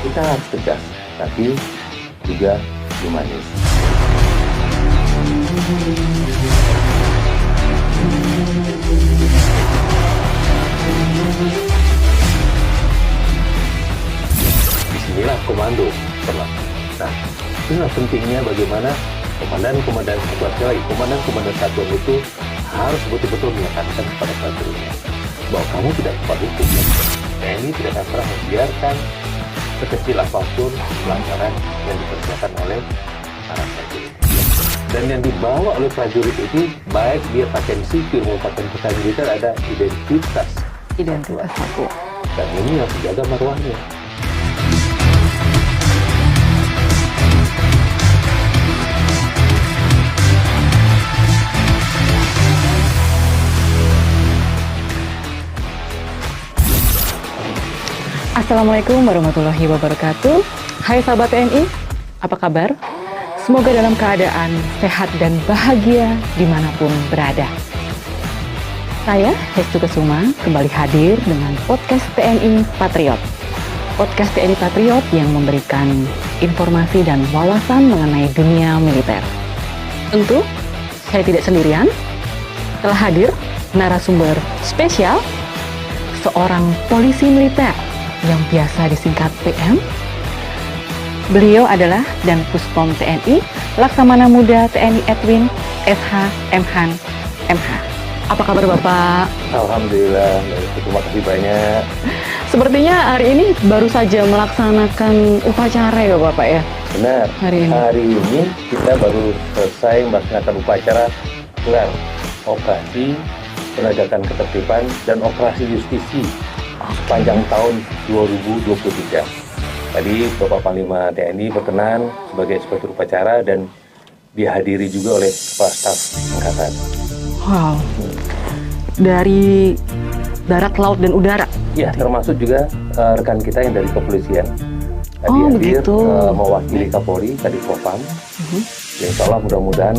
Kita harus tegas, tapi juga humanis. Disinilah komando pernah. Nah, inilah pentingnya bagaimana komandan-komandan satuan itu harus betul-betul menekankan kepada prajuritnya bahwa kamu tidak lupa hukum. TNI tidak akan pernah membiarkan sekecil apapun pelanggaran yang dikerjakan oleh para prajurit. Dan yang dibawa oleh prajurit itu, baik dia pakaian sipil maupun pakaian militer, ada identitas satuan. Dan ini harus dijaga marwahnya. Assalamualaikum warahmatullahi wabarakatuh. Hai sahabat TNI, apa kabar? Semoga dalam keadaan sehat dan bahagia dimanapun berada. Saya, Hestu Kesuma, kembali hadir dengan podcast TNI Patriot. Podcast TNI Patriot yang memberikan informasi dan wawasan mengenai dunia militer. Tentu, saya tidak sendirian. Telah hadir narasumber spesial, seorang polisi militer yang biasa disingkat PM. Beliau adalah Dan Puspom TNI, Laksamana Muda TNI Edwin SH Mhan MH. Apa kabar Bapak? Alhamdulillah, terima kasih banyak. Sepertinya hari ini baru saja melaksanakan upacara ya Bapak ya? Benar, hari ini kita baru selesai melaksanakan upacara gelar operasi penegakan ketertiban dan operasi justisi sepanjang tahun 2023. Tadi Bapak Panglima TNI berkenan sebagai inspektur upacara dan dihadiri juga oleh Kepala Staf Angkatan. Wow. Dari darat, laut, dan udara? Ya, termasuk juga rekan kita yang dari kepolisian. Tadi hadir mewakili Kapolri, tadi Propam. Ya, insya Allah mudah-mudahan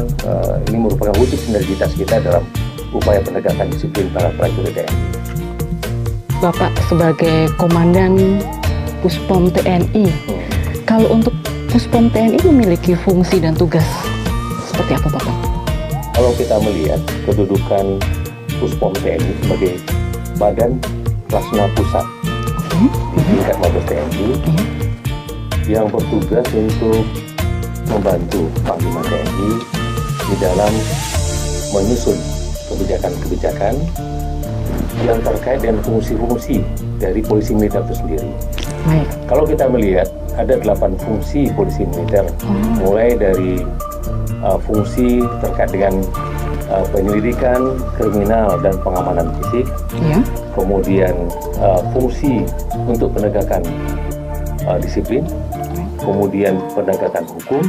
ini merupakan wujud sinergitas kita dalam upaya penegakan disiplin para prajurit TNI. Bapak sebagai Komandan Puspom TNI, kalau untuk Puspom TNI memiliki fungsi dan tugas seperti apa Bapak? Kalau kita melihat kedudukan Puspom TNI sebagai badan pelaksana pusat di tingkat Mabes TNI yang bertugas untuk membantu Panglima TNI di dalam menyusun kebijakan-kebijakan yang terkait dengan fungsi-fungsi dari polisi militer itu sendiri. Baik. Kalau kita melihat ada 8 fungsi polisi militer, mulai dari fungsi terkait dengan penyelidikan kriminal dan pengamanan fisik, kemudian fungsi untuk penegakan disiplin, kemudian penegakan hukum,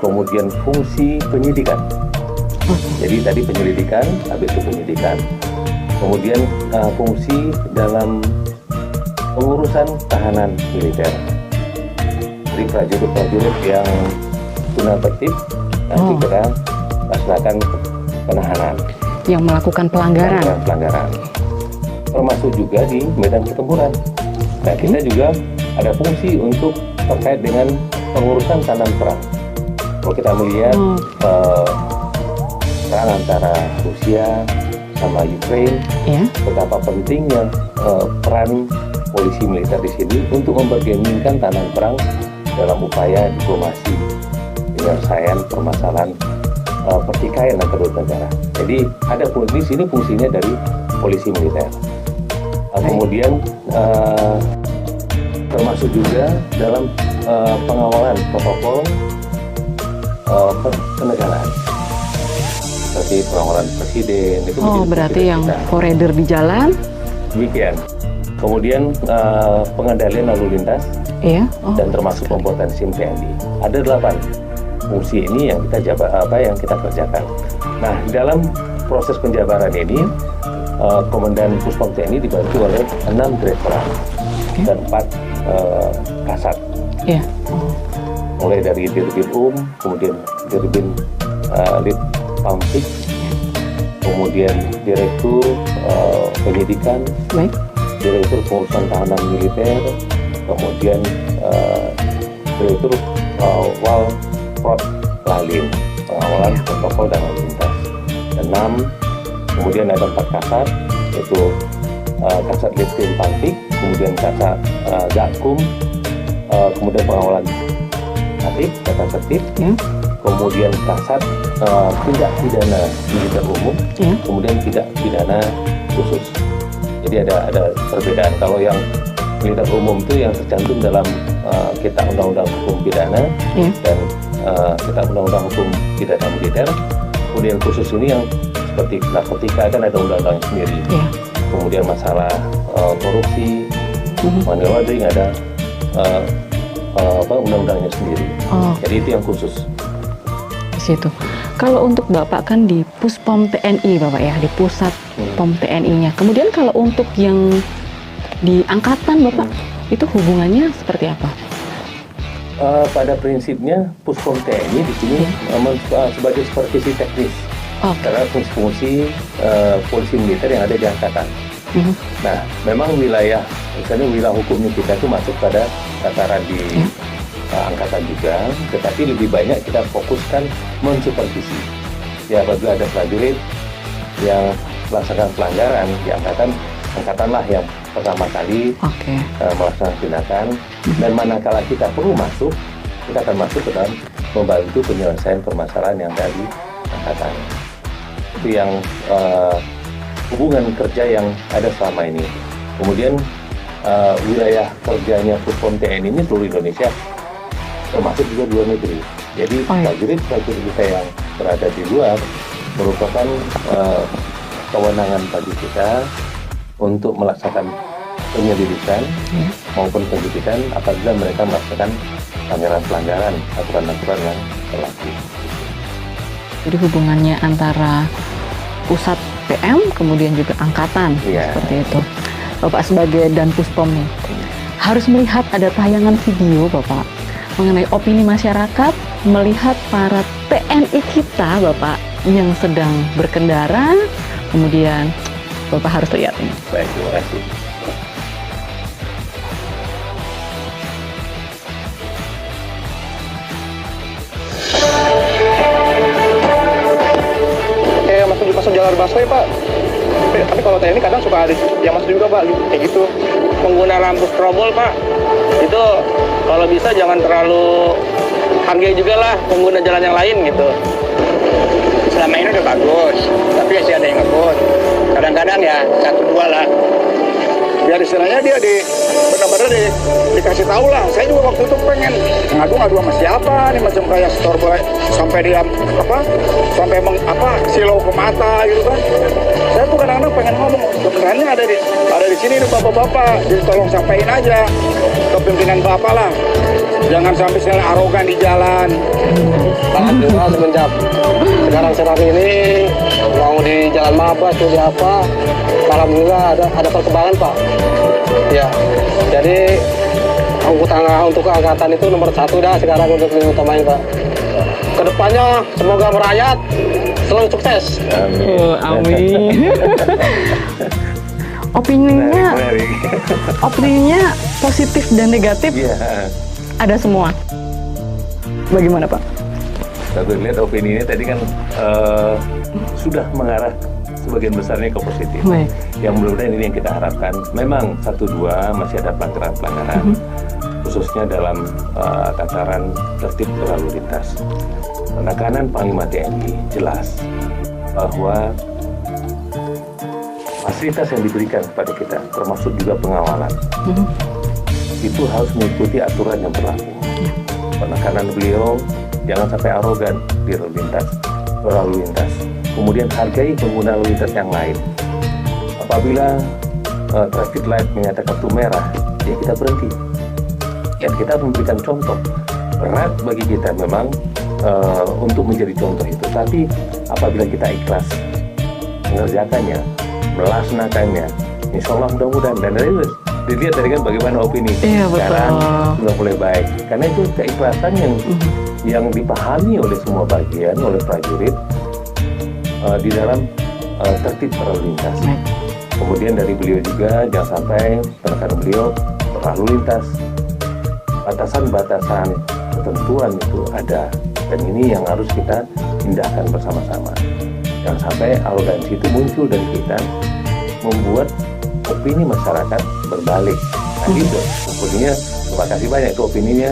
kemudian fungsi penyidikan. Jadi tadi penyelidikan, habis itu penyidikan. Kemudian fungsi dalam pengurusan tahanan militer. Jadi prajurit-prajurit yang tuna tertib nanti kita laksanakan penahanan. Yang melakukan pelanggaran. Termasuk juga di medan pertempuran. Nah, kita juga ada fungsi untuk terkait dengan pengurusan tahanan perang. Kalau kita melihat perang antara Rusia sama Ukraine, betapa pentingnya peran polisi militer di sini untuk membergeningkan tahanan perang dalam upaya diplomasi penyelesaian permasalahan pertikaian antara kedua negara. Jadi ada di sini fungsinya dari polisi militer. Kemudian termasuk juga dalam pengawalan protokol kenegaraan. Seperti pengawalan presiden itu. Berarti yang foreder di jalan. Demikian. Kemudian pengendalian lalu lintas dan termasuk pembuatan SIM TNI. Ada 8 fungsi ini yang kita kerjakan. Nah, dalam proses penjabaran ini Komandan Puspom TNI dibantu oleh 6 direktorat dan 4 kasat. Mulai dari Dirbin kemudian Dirbin Pampik, kemudian Direktur Penyidikan, Direktur Pengurusan Tahanan Militer, kemudian beliau itu Walprot Lalim, pengawalan protokol dan lalu lintas. 6, kemudian ada 4 kasat, yaitu kasat Litim Pantik, kemudian kasat Gakum, kemudian pengawalan kata tertib, kemudian kasat tindak pidana militer umum, kemudian tidak pidana khusus. Jadi ada perbedaan. Kalau yang militer umum itu yang tercantum dalam kitab undang-undang hukum pidana dan kitab undang-undang hukum pidana militer. Kemudian khusus ini yang seperti narkotika kan ada undang-undang sendiri. Kemudian masalah korupsi, money laundering ada undang-undangnya sendiri. Jadi itu yang khusus. Di situ. Kalau untuk Bapak kan di Puspom TNI Bapak ya, di pusat POM TNI-nya. Kemudian kalau untuk yang di angkatan Bapak, itu hubungannya seperti apa? Pada prinsipnya Puspom TNI di sini sebagai supervisi teknis karena fungsi polisi militer yang ada di angkatan. Nah, memang wilayah, misalnya wilayah hukumnya kita itu masuk pada tataran di angkatan juga, tetapi lebih banyak kita fokuskan mensupervisi. Ya, apabila ada prajurit yang melaksanakan pelanggaran di angkatanlah yang pertama kali melaksanakan tindakan, dan manakala kita perlu masuk, kita akan masuk ke dalam membantu penyelesaian permasalahan yang ada di angkatan. Itu yang hubungan kerja yang ada selama ini. Kemudian wilayah kerjanya Puspom TNI ini seluruh Indonesia, termasuk juga luar negeri. Jadi prajurit kita yang berada di luar merupakan kewenangan bagi kita untuk melaksanakan penyelidikan maupun penyidikan apabila mereka melaksanakan pelanggaran aturan-aturan yang berlaku. Jadi hubungannya antara pusat PM kemudian juga angkatan seperti itu. Bapak sebagai Dan Puspom nih harus melihat ada tayangan video Bapak mengenai opini masyarakat melihat para TNI kita Bapak yang sedang berkendara, kemudian Bapak harus lihat ini. Baik, terima kasih. Masuk jalur busway Pak. Tapi kalau TNI kadang suka ada yang masuk juga Pak, kayak gitu. Pengguna lampu strobol Pak, itu kalau bisa jangan terlalu hargai juga lah pengguna jalan yang lain gitu. Selama ini udah bagus, tapi masih ada yang ngebut. Kadang-kadang ya 1-2 lah. Biar istilahnya dia benar-benar dikasih tahu lah. Saya juga waktu itu pengen ngadu sama siapa nih, macam kayak strobol sampai dia sampai silau ke mata gitu kan. Saya tuh kadang-kadang pengen ngomong, sebenarnya ada di sini nih bapak-bapak, jadi tolong sampaikan aja ke pimpinan bapak lah, jangan sampai saya arogan di jalan. Alhamdulillah semenjak sekarang ini mau di Jalan Mabas tuh apa, alhamdulillah ada perkembangan Pak. Ya, jadi untuk angkatan itu nomor 1 dah sekarang untuk diutamain Pak. Kedepannya semoga merayat, selalu sukses. Amin. Amin. Opininya positif dan negatif ada semua. Bagaimana Pak? Saya lihat opini ini tadi kan sudah mengarah sebagian besarnya ke positif. Yang mudah-mudahan ini yang kita harapkan. Memang 1-2 masih ada pelanggaran-pelanggaran, khususnya dalam tataran tertib berlalu lintas. Penekanan Panglima TNI jelas bahwa fasilitas yang diberikan kepada kita, termasuk juga pengawalan, itu harus mengikuti aturan yang berlaku. Penekanan beliau jangan sampai arogan di berlalu lintas. Kemudian hargai pengguna lalu lintas yang lain. Apabila traffic light menyatakan kartu merah, ya kita berhenti. Dan kita harus memberikan contoh. Berat bagi kita memang untuk menjadi contoh itu. Tapi apabila kita ikhlas mengerjakannya, melaksanakannya, insya Allah mudah-mudahan. Dan dilihat dari kan bagaimana opini sekarang sudah mulai baik. Karena itu keikhlasan yang dipahami oleh semua bagian, oleh prajurit di dalam tertib berlalu lintas. Kemudian dari beliau juga jangan sampai penekanan beliau berlalu lintas batasan-batasan ketentuan itu ada, dan ini yang harus kita indahkan bersama-sama. Jangan sampai arogansi itu muncul dari kita, membuat opini masyarakat berbalik. Nah gitu, opininya, terima kasih banyak itu opininya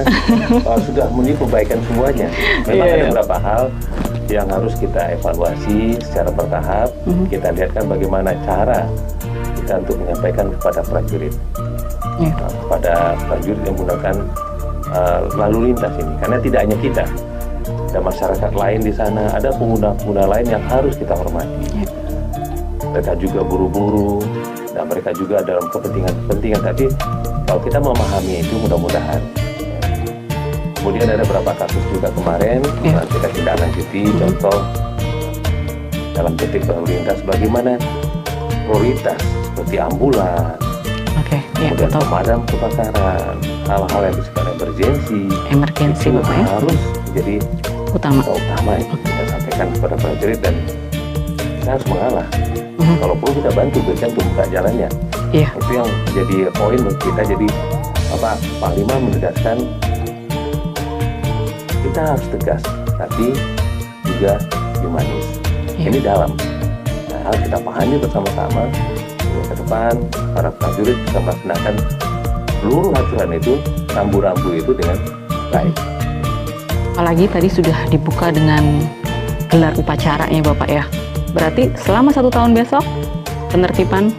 sudah menuju kebaikan semuanya. Memang ada beberapa hal yang harus kita evaluasi secara bertahap. Kita lihatkan bagaimana cara kita untuk menyampaikan kepada prajurit, kepada prajurit yang menggunakan lalu lintas ini, karena tidak hanya kita, ada masyarakat lain di sana, ada pengguna-pengguna lain yang harus kita hormati. Mereka juga buru-buru, dan mereka juga dalam kepentingan-kepentingan. Tapi kalau kita memahami itu, mudah-mudahan. Kemudian ada beberapa kasus juga kemarin, kita tidak lanjuti. Contoh dalam titik lalu lintas, bagaimana prioritas seperti ambulan, kemudian pemadam kebakaran, hal-hal yang bersifat emergensi Bapak ya, harus menjadi utama yang kita sampaikan kepada prajurit, dan kita harus mengalah. Kalau perlu kita bantu berikan untuk buka jalannya. Itu yang jadi poin kita. Jadi Panglima menegaskan kita harus tegas, tapi juga humanis. Ini dalam. Nah, harus kita pahami bersama-sama. Ke depan para prajurit bisa melaksanakan seluruh aturan itu, rambu-rambu itu dengan baik. Apalagi tadi sudah dibuka dengan gelar upacaranya Bapak ya. Berarti selama 1 tahun besok penertiban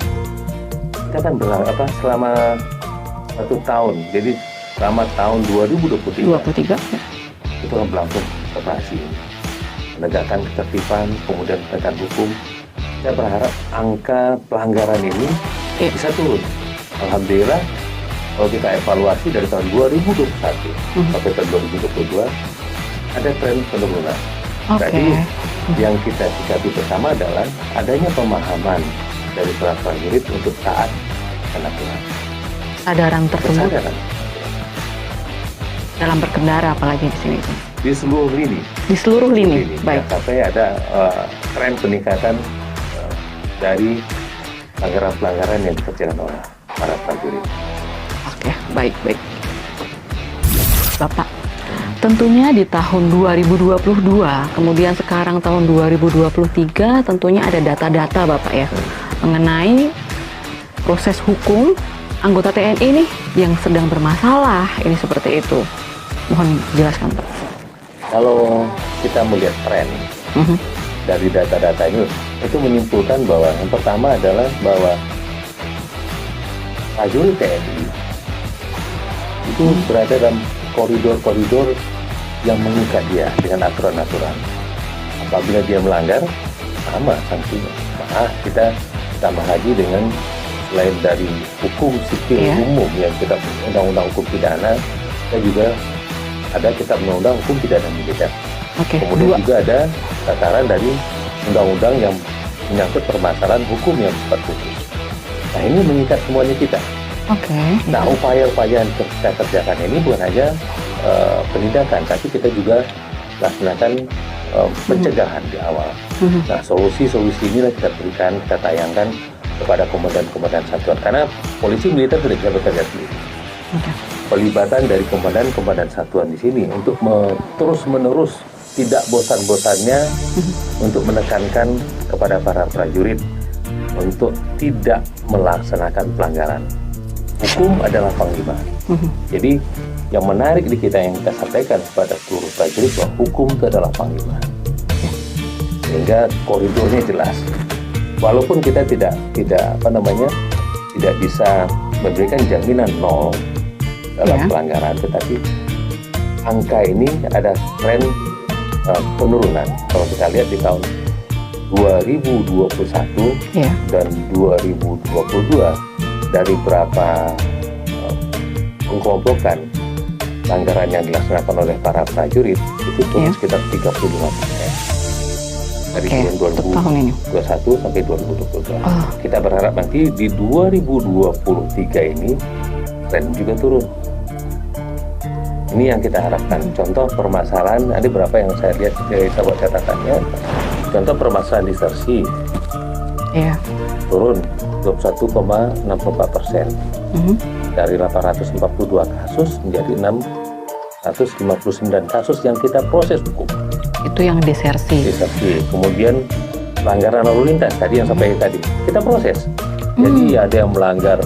kita kan selama 1 tahun. Jadi selama tahun 2023 itu kan berlangsung operasi menegakkan ketertiban, kemudian penegakan hukum. Saya berharap angka pelanggaran ini bisa turun. Alhamdulillah, kalau kita evaluasi dari tahun 2021 sampai tahun 2022 ada tren penurunan. Jadi yang kita sikapi bersama adalah adanya pemahaman dari para prajurit untuk taat dan aturan. Kesadaran tersebut dalam berkendara, apalagi di sini di seluruh lini. Di seluruh lini. Baik. Sampai ada tren peningkatan dari pelanggaran-pelanggaran yang dikerjakan oleh para prajurit. Oke, baik. Bapak, tentunya di tahun 2022, kemudian sekarang tahun 2023, tentunya ada data-data Bapak ya, mengenai proses hukum anggota TNI nih yang sedang bermasalah, ini seperti itu. Mohon jelaskan Pak. Kalau kita melihat tren dari data-data ini, itu menyimpulkan bahwa yang pertama adalah bahwa prajurit TNI itu berada dalam koridor-koridor yang mengikat dia dengan aturan-aturan. Apabila dia melanggar, sama sanksinya. Maka kita tambah lagi dengan selain dari hukum sipil umum yang kita undang-undang hukum pidana, kita juga ada kitab undang-undang hukum pidana militer. Kemudian juga ada tataran dari undang-undang yang menyangkut permasalahan hukum yang bersifat khusus. Nah, ini mengikat semuanya kita. Nah, upaya-upaya yang kita kerjakan ini bukan hanya penindakan, tapi kita juga laksanakan pencegahan di awal. Nah, solusi-solusi inilah kita berikan, kita tayangkan kepada komandan-komandan satuan, karena polisi militer tidak bisa bekerja sendiri. Pelibatan dari komandan-komandan satuan di sini untuk terus-menerus tidak bosan-bosannya untuk menekankan kepada para prajurit untuk tidak melaksanakan pelanggaran. Hukum adalah panglima. Jadi yang menarik di kita yang kita sampaikan kepada seluruh prajurit bahwa hukum itu adalah panglima. Sehingga koridornya jelas. Walaupun kita tidak bisa memberikan jaminan nol dalam pelanggaran, tetapi angka ini ada tren penurunan. Kalau kita lihat di tahun 2021 dan 2022, dari berapa pengkelompokan pelanggaran yang dilaksanakan oleh para prajurit itu turun sekitar 35% dari tahun 2021 sampai 2022. Kita berharap nanti di 2023 ini tren juga turun. Ini yang kita harapkan. Contoh permasalahan, ada beberapa yang saya lihat dari buat catatannya. Contoh permasalahan disersi turun 21,64%. dari 842 kasus menjadi 659 kasus yang kita proses hukum. Itu yang desersi. Desersi. Kemudian pelanggaran lalu lintas tadi yang sampai tadi kita proses. Jadi ada yang melanggar,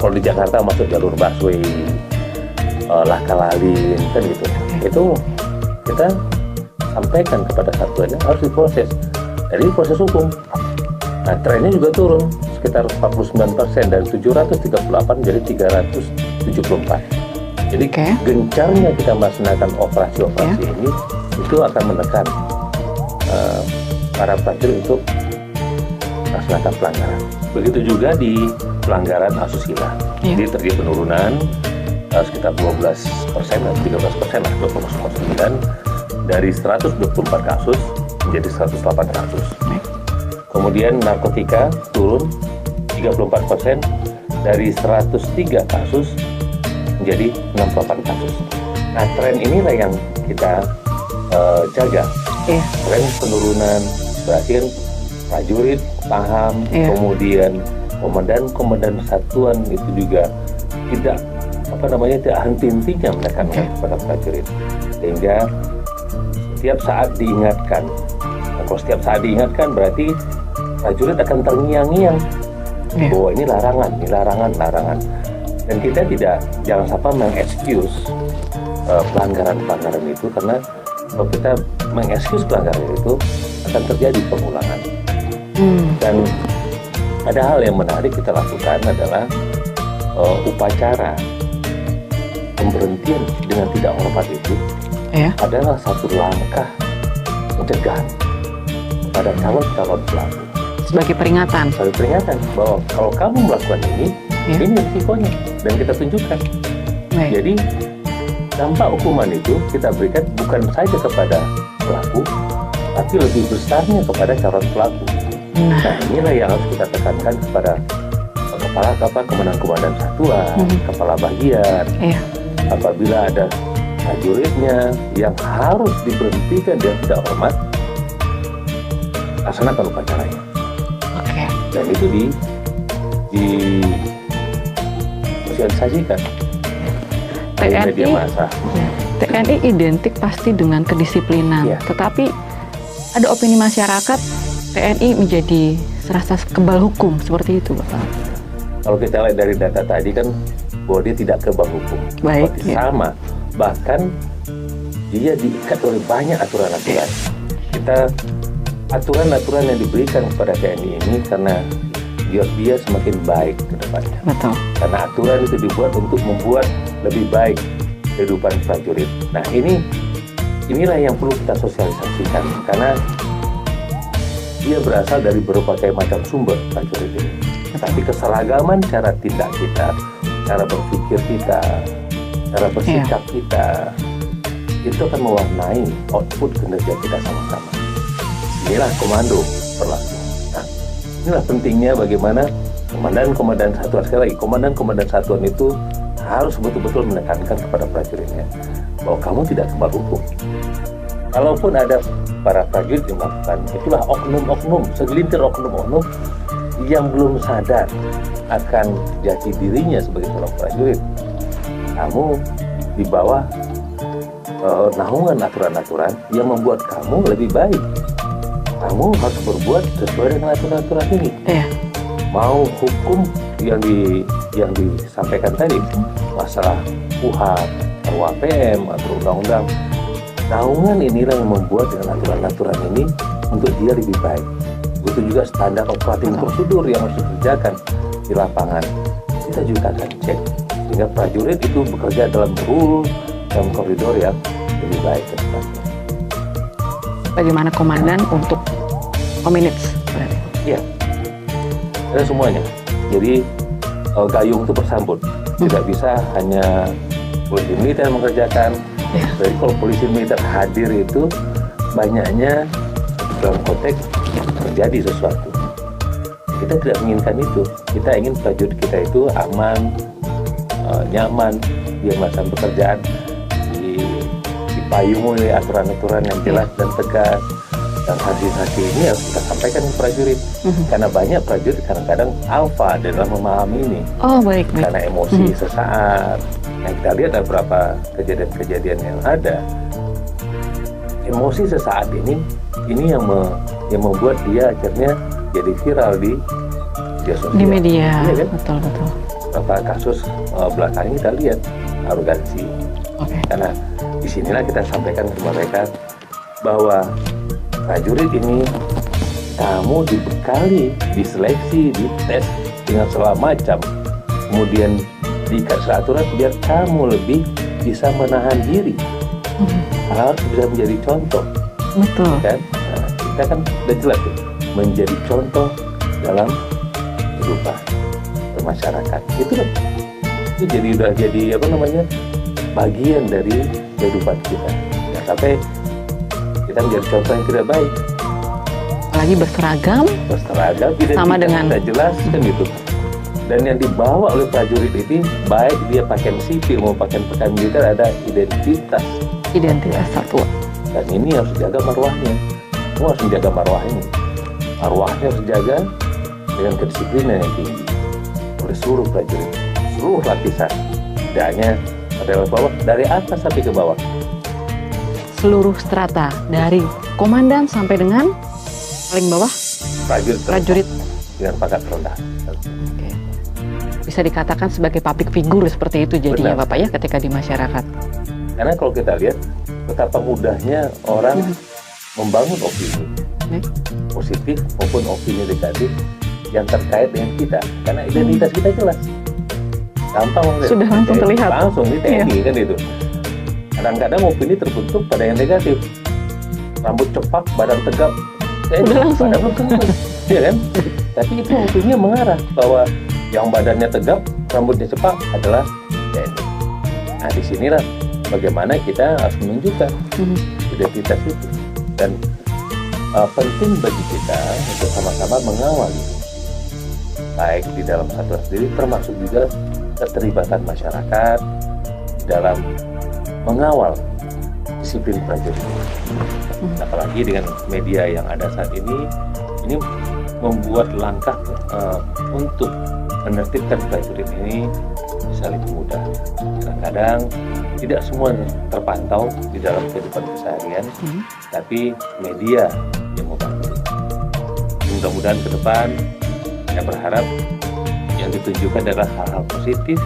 kalau di Jakarta masuk jalur busway, laka-lalin kan gitu. Itu kita sampaikan kepada satuannya harus diproses. Jadi proses hukum. Nah trennya juga turun sekitar 49% dari 738 menjadi 374. Jadi gencarnya kita melaksanakan operasi-operasi ini itu akan menekan para prajurit untuk melaksanakan pelanggaran. Begitu juga di pelanggaran asusila. Jadi terjadi penurunan sekitar 12% dan 13% lah, 2,9 dari 124 kasus menjadi 108 kasus. Kemudian narkotika turun 34% dari 103 kasus menjadi 68 kasus. Nah tren inilah yang kita jaga. Tren penurunan berhasil prajurit paham, kemudian komandan satuan itu juga tidak tidak henti-hentinya menekankan kepada prajurit, sehingga setiap saat diingatkan. Nah, kalau setiap saat diingatkan berarti prajurit akan terngiang-ngiang bahwa ini larangan. Dan kita jangan sampai mengexcuse pelanggaran itu, karena kalau kita mengexcuse pelanggaran itu akan terjadi pengulangan. Dan ada hal yang menarik kita lakukan adalah upacara pemberhentian dengan tidak hormat itu adalah satu langkah pencegahan pada calon pelaku. Sebagai peringatan bahwa kalau kamu melakukan ini risikonya, dan kita tunjukkan. Jadi dampak hukuman itu kita berikan bukan saja kepada pelaku, tapi lebih besarnya kepada calon pelaku. Nah inilah yang harus kita tekankan kepada komandan satuan, kepala bagian. Apabila ada prajuritnya yang harus diberhentikan dan tidak hormat, laksanakan upacaranya. Dan itu disosialisasikan di media massa. TNI identik pasti dengan kedisiplinan, tetapi ada opini masyarakat TNI menjadi serasa kebal hukum, seperti itu, Bapak. Kalau kita lihat dari data tadi kan bahwa dia tidak kebal hukum. Sama, bahkan dia diikat oleh banyak aturan-aturan. Aturan-aturan yang diberikan kepada TNI ini karena dia semakin baik ke depannya. Betul. Karena aturan itu dibuat untuk membuat lebih baik kehidupan prajurit. Nah inilah yang perlu kita sosialisasikan, karena dia berasal dari berbagai macam sumber prajurit ini. Tapi keseragaman cara tindak kita, cara berpikir kita, cara bersikap kita, itu akan mewarnai output kinerja kita sama-sama. Inilah komando berlaku. Nah, inilah pentingnya bagaimana komandan satuan, sekali lagi, komandan satuan itu harus betul-betul menekankan kepada prajuritnya bahwa kamu tidak kebal hukum. Kalaupun ada para prajurit yang melakukan, itulah oknum-oknum, segelintir oknum-oknum yang belum sadar akan jati dirinya sebagai seorang prajurit. Kamu di bawah naungan aturan-aturan yang membuat kamu lebih baik. Kamu harus berbuat sesuai dengan aturan-aturan ini. Mau hukum yang disampaikan tadi, masalah UHAP, RUAPM atau undang-undang, naungan inilah yang membuat dengan aturan-aturan ini untuk dia lebih baik. Itu juga standar operating prosedur yang harus dikerjakan di lapangan. Kita juga akan cek sehingga prajurit itu bekerja dalam koridor yang lebih baik ke depannya. Bagaimana komandan untuk komunitas? Iya, ada semuanya. Jadi gayung itu bersambut. Tidak bisa hanya polisi militer mengerjakan. Jadi kalau polisi militer hadir itu banyaknya dalam konteks terjadi sesuatu. Kita tidak menginginkan itu. Kita ingin prajurit kita itu aman, nyaman, dia melakukan pekerjaan dipayungi oleh aturan-aturan yang jelas dan tegas. Dan saksi-saksi ini harus kita sampaikan ke prajurit. Karena banyak prajurit kadang-kadang alfa dalam memahami ini. Oh, baik. Karena emosi sesaat. Yang kita lihat ada beberapa kejadian-kejadian yang ada. Emosi sesaat ini yang membuat dia akhirnya jadi viral di media sosial. Di media, Iya kan? betul. Beberapa kasus belakang kita lihat arogansi. Oke. Karena disinilah kita sampaikan ke mereka bahwa prajurit ini kamu dibekali, diseleksi, dites dengan segala macam, kemudian dikasih aturan biar kamu lebih bisa menahan diri. Harus bisa menjadi contoh, Betul. kan? Nah, kita kan udah jelas tuh, menjadi contoh dalam kehidupan bermasyarakat. Itu udah jadi bagian dari kehidupan kita. Ya, sampai kita menjadi contoh yang tidak baik. Apalagi berseragam, Tidak sama dengan- tidak jelas kan gitu. Dan yang dibawa oleh prajurit ini, baik dia pakaian sipil mau pakaian militer, ada identitas. satuan. Dan ini harus jaga marwahnya. Semua harus menjaga marwah ini. Marwahnya harus dijaga dengan kedisiplinan yang tinggi oleh seluruh prajurit, seluruh lapisan. Tidak hanya pada level bawah, dari atas sampai ke bawah. Seluruh strata dari komandan sampai dengan paling bawah prajurit. Dengan pangkat rendah. Oke. Bisa dikatakan sebagai public figure seperti itu jadinya Benar. Bapak ya ketika di masyarakat. Karena kalau kita lihat betapa mudahnya orang membangun opini positif maupun opini negatif yang terkait dengan kita, karena identitas kita jelas, gampang banget. Sudah langsung terlihat. Langsung di TNI kan itu. Kadang-kadang opini terbentuk pada yang negatif, rambut cepak, badan tegap, Udah langsung. badan tegap, ya kan? Tapi itu opini mengarah bahwa yang badannya tegap, rambutnya cepak adalah TNI. Nah, disinilah bagaimana kita harus menunjukkan identitas itu, dan penting bagi kita untuk sama-sama mengawal itu, baik di dalam satuan sendiri, termasuk juga keterlibatan masyarakat dalam mengawal disiplin prajurit. Apalagi dengan media yang ada saat ini membuat langkah untuk menertibkan prajurit ini bisa lebih mudah. Kadang-kadang tidak semua terpantau di dalam kehidupan keseharian, tapi media yang membantu. Mudah-mudahan ke depan saya berharap yang ditunjukkan adalah hal-hal positif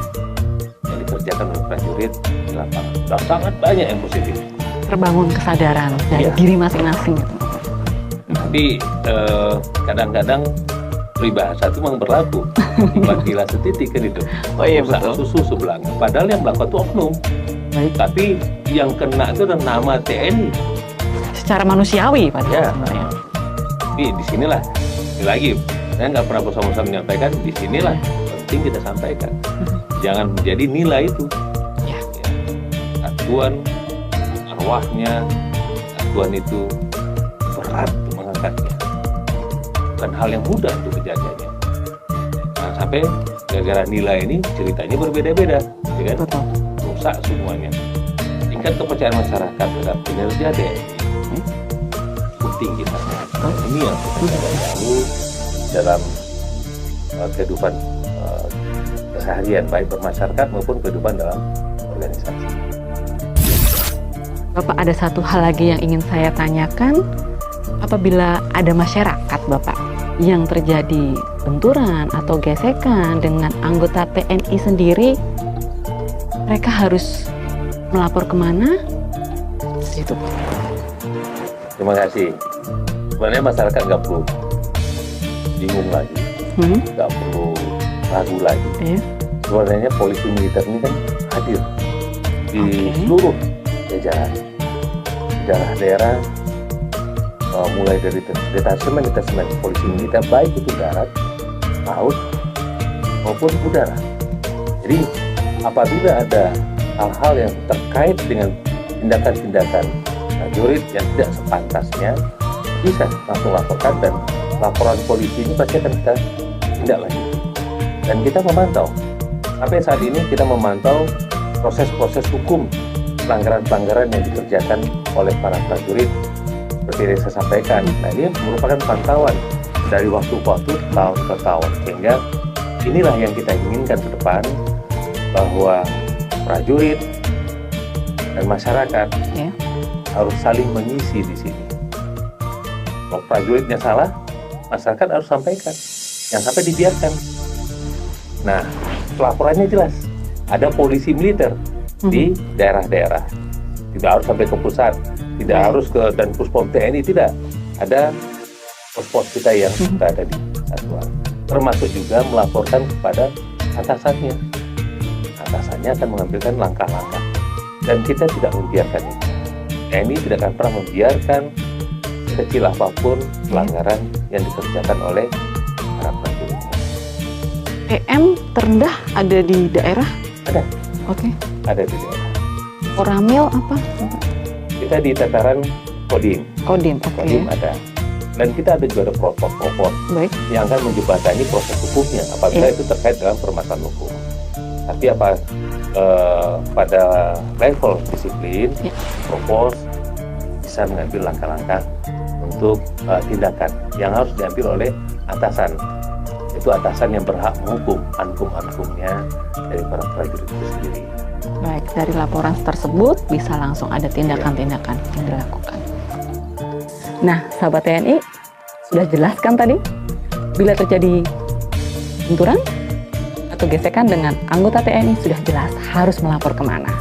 yang dikerjakan oleh prajurit di lapangan. Sudah sangat banyak yang positif. Terbangun kesadaran dari Iya. diri masing-masing. Tapi kadang-kadang peribahasa itu memang berlaku. Tiba gila setitik kan itu. Oh iya, Rusak betul. susu sebelanga. Padahal yang melakukan itu oknum. Baik. Tapi yang kena itu adalah nama TNI. Secara manusiawi padahal Ya. sebenarnya. Tapi disinilah lagi, saya nggak pernah bosan-bosan menyampaikan. Disinilah penting kita sampaikan. Jangan menjadi nilai itu. Ya. Satuan arwahnya, satuan itu berat untuk mengangkatnya. Bukan hal yang mudah untuk kejadiannya. Nah, sampai gara-gara nilai ini ceritanya berbeda-beda, ya kan? Betul. Rusak semuanya. Tingkat kepercayaan masyarakat terhadap kinerja TNI penting kita. Ini yang kita jaga dahulu dalam kehidupan keseharian, baik bermasyarakat maupun kehidupan dalam organisasi. Bapak, ada satu hal lagi yang ingin saya tanyakan. Apabila ada masyarakat Bapak yang terjadi benturan atau gesekan dengan anggota TNI sendiri, mereka harus melapor kemana? Itu Pak. Terima kasih. Sebenarnya masyarakat nggak perlu bingung lagi, nggak perlu ragu lagi. Iya. Sebenarnya polisi militer ini kan hadir di seluruh jajaran, daerah-daerah, mulai dari detasemen polisi militer, baik itu darat, laut, maupun udara. Jadi apabila ada hal-hal yang terkait dengan tindakan-tindakan prajurit yang tidak sepantasnya, bisa langsung laporkan, dan laporan polisi ini pasti akan kita tindak lanjut. Dan kita memantau, sampai saat ini kita memantau proses-proses hukum pelanggaran-pelanggaran yang dikerjakan oleh para prajurit seperti yang saya sampaikan. Nah, ini merupakan pantauan dari waktu ke waktu, tahun ke tahun, sehingga inilah yang kita inginkan ke depan, bahwa prajurit dan masyarakat Ya. harus saling mengisi di sini. Kalau prajuritnya salah, masyarakat harus sampaikan, jangan sampai dibiarkan. Nah, pelaporannya jelas, ada polisi militer di daerah-daerah, tidak harus sampai ke pusat, tidak harus ke dan Puspom TNI, tidak, ada pos-pos kita yang berada di satuan, termasuk juga melaporkan kepada atasannya. Atasannya akan mengambilkan langkah-langkah, dan kita tidak membiarkan itu. TNI tidak akan pernah membiarkan kecil apapun pelanggaran yang dikerjakan oleh para prajuritnya. PM terendah ada di daerah? Ada, Oke. ada di daerah. Koramil apa? Kita di tataran Kodim, Kodim, oke. Kodim ada. Dan kita ada juga ada propos Baik. yang akan menjembatani proses hukumnya apabila itu terkait dengan permasalahan hukum. Tapi pada level disiplin, propos bisa mengambil langkah-langkah untuk tindakan yang harus diambil oleh atasan. Itu atasan yang berhak menghukum ankum-ankumnya dari para prajurit itu sendiri. Baik, dari laporan tersebut bisa langsung ada tindakan-tindakan yang dilakukan. Nah, sahabat TNI, sudah jelaskan tadi, bila terjadi benturan atau gesekan dengan anggota TNI, sudah jelas harus melapor kemana.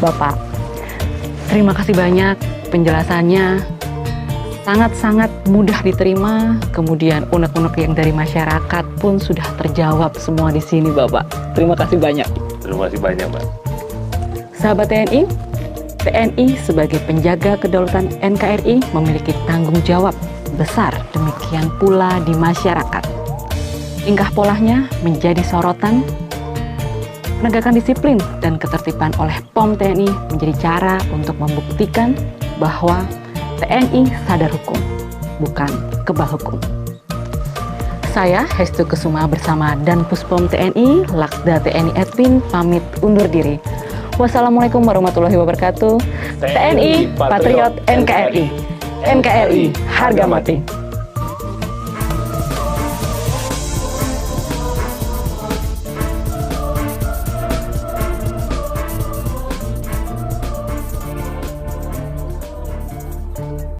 Bapak, terima kasih banyak penjelasannya, sangat-sangat mudah diterima, kemudian unek-unek yang dari masyarakat pun sudah terjawab semua di sini, Bapak. Terima kasih banyak. Terima kasih banyak, Mbak. Sahabat TNI, TNI sebagai penjaga kedaulatan NKRI memiliki tanggung jawab besar, demikian pula di masyarakat. Tingkah polanya menjadi sorotan. Penegakan disiplin dan ketertiban oleh POM TNI menjadi cara untuk membuktikan bahwa TNI sadar hukum, bukan kebal hukum. Saya, Hestu Kusuma bersama Dan Puspom TNI, Laksda TNI Edwin, pamit undur diri. Wassalamualaikum warahmatullahi wabarakatuh. TNI Patriot NKRI. NKRI harga mati.